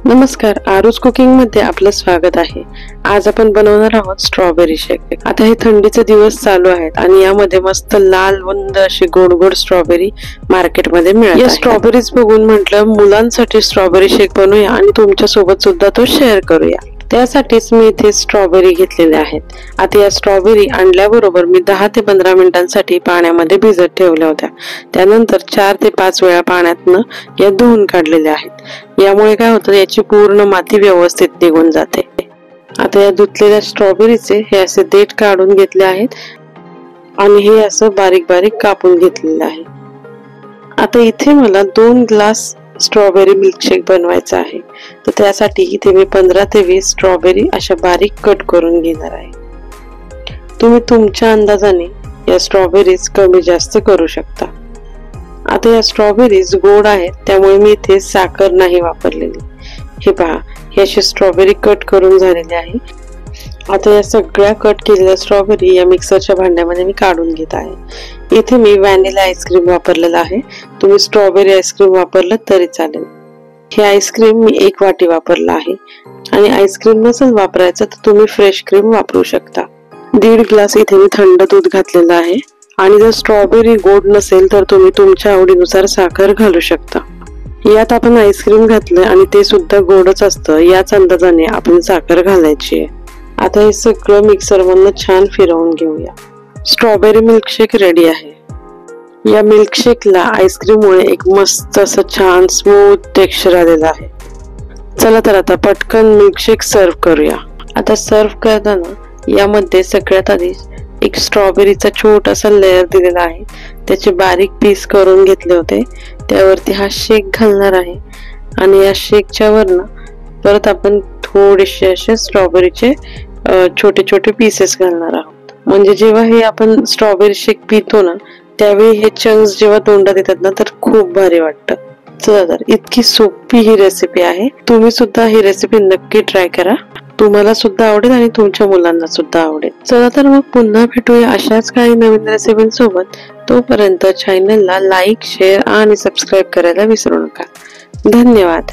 नमस्कार, आरूज कुकिंग मध्ये आपलं स्वागत आहे। आज आपण बनवणार आहोत स्ट्रॉबेरी शेक। आता हे थंडीचे दिवस चालू आहेत आणि यामध्ये मस्त लाल वंद अशी गोड गोड स्ट्रॉबेरी मार्केटमध्ये मिळत आहे। या स्ट्रॉबेरीज बघून म्हटलं मुलांसाठी स्ट्रॉबेरी शेक बनवूया आणि तुमच्या सोबत सुद्धा तो शेअर करूया। त्यासाठीच मी इथे स्ट्रॉबेरी घेतलेले आहेत। आता या स्ट्रॉबेरी आणल्याबरोबर मी 10 ते 15 मिनिटांसाठी पाण्यामध्ये भिजत ठेवल्या होत्या। त्यानंतर 4 ते 5 वेळा पाण्यातनं या धुवून काढलेल्या आहेत। यामुळे काय होतं, याची पूर्ण माती व्यवस्थित निघून जाते। आता या धुतलेल्या स्ट्रॉबेरीचे हे असे देठ काढून घेतले आहेत आणि हे असं बारीक बारीक कापून घेतलेलं आहे। आता इथे मला 2 ग्लास स्ट्रॉबेरी मिल्कशेक बनवायचा आहे। तर त्यासाठी इथे मी 15 ते 20 स्ट्रॉबेरी अशा बारीक कट करून घेणार आहे। तुम्ही तुमच्या अंदाजाने या स्ट्रॉबेरीज कमी जास्त करू शकता। आता या स्ट्रॉबेरीज गोड आहेत त्यामुळे मी इथे साखर नाही वापरलेली। हे पहा, ही अशी स्ट्रॉबेरी कट करून झालेली आहे। आता या सगळ्या कट केलेल्या स्ट्रॉबेरी या मिक्सरच्या भांड्यामध्ये मी काढून घेत आहे। इथे मी व्हॅनिला आईस्क्रीम वापरलेला आहे। तुम्ही स्ट्रॉबेरी आईस्क्रीम वापरलं तरी चालेल। हे आईस्क्रीम मी 1 वाटी वापरला आहे आणि आईस्क्रीम नसेल वापरायचं तर तुम्ही फ्रेश क्रीम वापरू शकता। 1.5 ग्लास इथे मी थंड दूध घातलेलं आहे आणि जर स्ट्रॉबेरी गोड नसेल तर तुम्ही तुमच्या आवडीनुसार साखर घालू शकता। यात आपण आईस्क्रीम घातलंय आणि ते सुद्धा गोडच असतं, याच अंदाजाने आपण साखर घालायची आहे। आता हे सगळं मिक्सर मधनं छान फिरवून घेऊया। स्ट्रॉबेरी मिल्कशेक रेडी आहे। या मिल्कशेकला आईस्क्रीममुळे एक मस्त असं छान स्मूथ टेक्स्चर आलेलं आहे। चला तर आता पटकन मिल्कशेक सर्व करूया। आता सर्व करताना यामध्ये सगळ्यात आधी एक स्ट्रॉबेरीचा छोटासा लेयर दिलेला आहे। त्याचे बारीक पीस करून घेतले होते। त्यावरती हा शेक घालणार आहे आणि या शेकच्या वरनं परत आपण थोडेसे असे स्ट्रॉबेरीचे छोटे छोटे पीसेस घालणार आहोत। म्हणजे जेव्हा हे आपण स्ट्रॉबेरी शेक पितो ना, त्यावेळी हे चंक्स जेव्हा तोंडात येतात ना तर खूप भारी वाटतं। चला तर, इतकी सोपी ही रेसिपी आहे। तुम्ही सुद्धा ही रेसिपी नक्की ट्राय करा। तुम्हाला सुद्धा आवडेल आणि तुमच्या मुलांना सुद्धा आवडेल। चला तर मग पुन्हा भेटूया अशाच काही नवीन रेसिपींसोबत। तोपर्यंत चॅनलला लाईक, शेअर आणि सबस्क्राईब करायला विसरू नका। धन्यवाद।